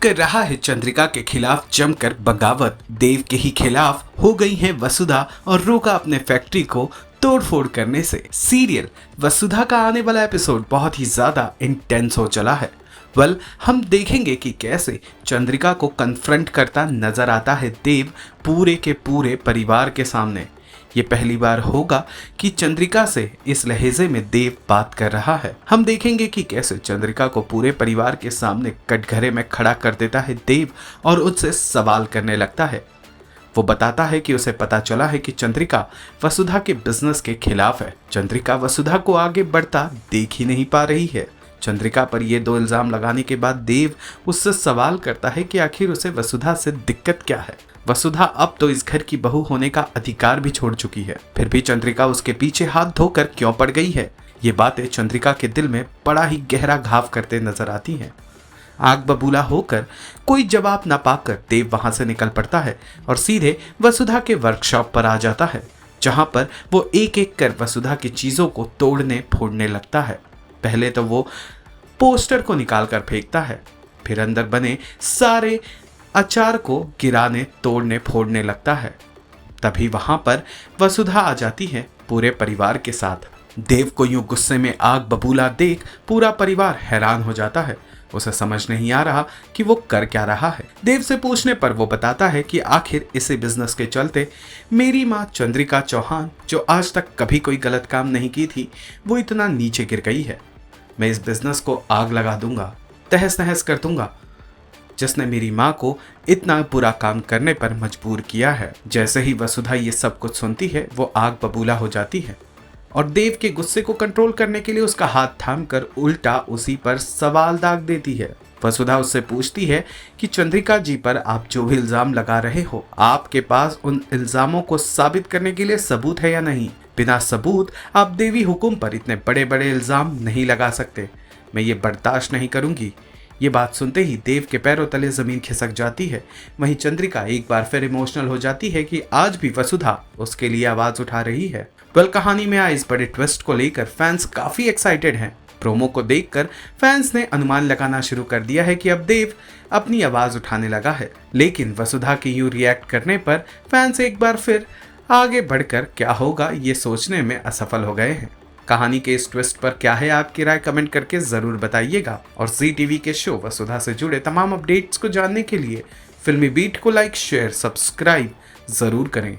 कर रहा है चंद्रिका के खिलाफ जमकर बगावत। देव के ही खिलाफ हो गई है वसुधा और रोका अपने फैक्ट्री को तोड़फोड़ करने से। सीरियल वसुधा का आने वाला एपिसोड बहुत ही ज्यादा इंटेंस हो चला है। हम देखेंगे कि कैसे चंद्रिका को कन्फ्रंट करता नजर आता है देव पूरे के पूरे परिवार के सामने। ये पहली बार होगा कि चंद्रिका से इस लहजे में देव बात कर रहा है। हम देखेंगे कि कैसे चंद्रिका को पूरे परिवार के सामने कटघरे में खड़ा कर देता है देव और उससे सवाल करने लगता है। वो बताता है कि उसे पता चला है कि चंद्रिका वसुधा के बिजनेस के खिलाफ है। चंद्रिका वसुधा को आगे बढ़ता देख ही नहीं पा रही है। चंद्रिका पर ये दो इल्जाम लगाने के बाद देव उससे सवाल करता है कि आखिर उसे वसुधा से दिक्कत क्या है। वसुधा अब तो इस घर की बहू होने का अधिकार भी छोड़ चुकी है, फिर भी चंद्रिका उसके पीछे हाथ धोकर क्यों पड़ गई है। ये बातें चंद्रिका के दिल में बड़ा ही गहरा घाव करते नजर आती हैं। आग बबूला होकर कोई जवाब न पाकर देव वहां से निकल पड़ता है और सीधे वसुधा के वर्कशॉप पर आ जाता है, जहां पर वो एक एक कर वसुधा की चीजों को तोड़ने फोड़ने लगता है। पहले तो वो पोस्टर को निकाल कर फेंकता है, फिर अंदर बने सारे अचार को गिराने तोड़ने फोड़ने लगता है। तभी वहां पर वसुधा आ जाती है पूरे परिवार के साथ। देव को यूं गुस्से में आग बबूला देख पूरा परिवार हैरान हो जाता है। उसे समझ नहीं आ रहा कि वो कर क्या रहा है। देव से पूछने पर वो बताता है कि आखिर इसी बिजनेस के चलते मेरी माँ चंद्रिका चौहान, जो आज तक कभी कोई गलत काम नहीं की थी, वो इतना नीचे गिर गई है। मैं इस बिजनेस को आग लगा दूंगा, तहस नहस कर दूंगा, जिसने मेरी माँ को इतना बुरा काम करने पर मजबूर किया है। जैसे ही वसुधा ये सब कुछ सुनती है वो आग बबूला हो जाती है और देव के गुस्से को कंट्रोल करने के लिए उसका हाथ थामकर उल्टा उसी पर सवाल दाग देती है। वसुधा उससे पूछती है कि चंद्रिका जी पर आप जो भी इल्जाम लगा रहे हो, आपके पास उन इल्जामों को साबित करने के लिए सबूत है या नहीं। बिना सबूत आप देवी हुकुम पर इतने बड़े बड़े इल्जाम नहीं लगा सकते। मैं ये बर्दाश्त नहीं करूंगी। ये बात सुनते ही देव के पैरों तले जमीन खिसक जाती है। वहीं चंद्रिका एक बार फिर इमोशनल हो जाती है कि आज भी वसुधा उसके लिए आवाज उठा रही है। कहानी में आए इस बड़े ट्विस्ट को लेकर फैंस काफी एक्साइटेड हैं। प्रोमो को देखकर फैंस ने अनुमान लगाना शुरू कर दिया है कि अब देव अपनी आवाज उठाने लगा है। लेकिन वसुधा के यूं रिएक्ट करने पर फैंस एक बार फिर आगे बढ़कर क्या होगा ये सोचने में असफल हो गए हैं। कहानी के इस ट्विस्ट पर क्या है आपकी राय, कमेंट करके जरूर बताइएगा। और जी टीवी के शो वसुधा से जुड़े तमाम अपडेट्स को जानने के लिए फिल्मी बीट को लाइक, शेयर, सब्सक्राइब जरूर करें।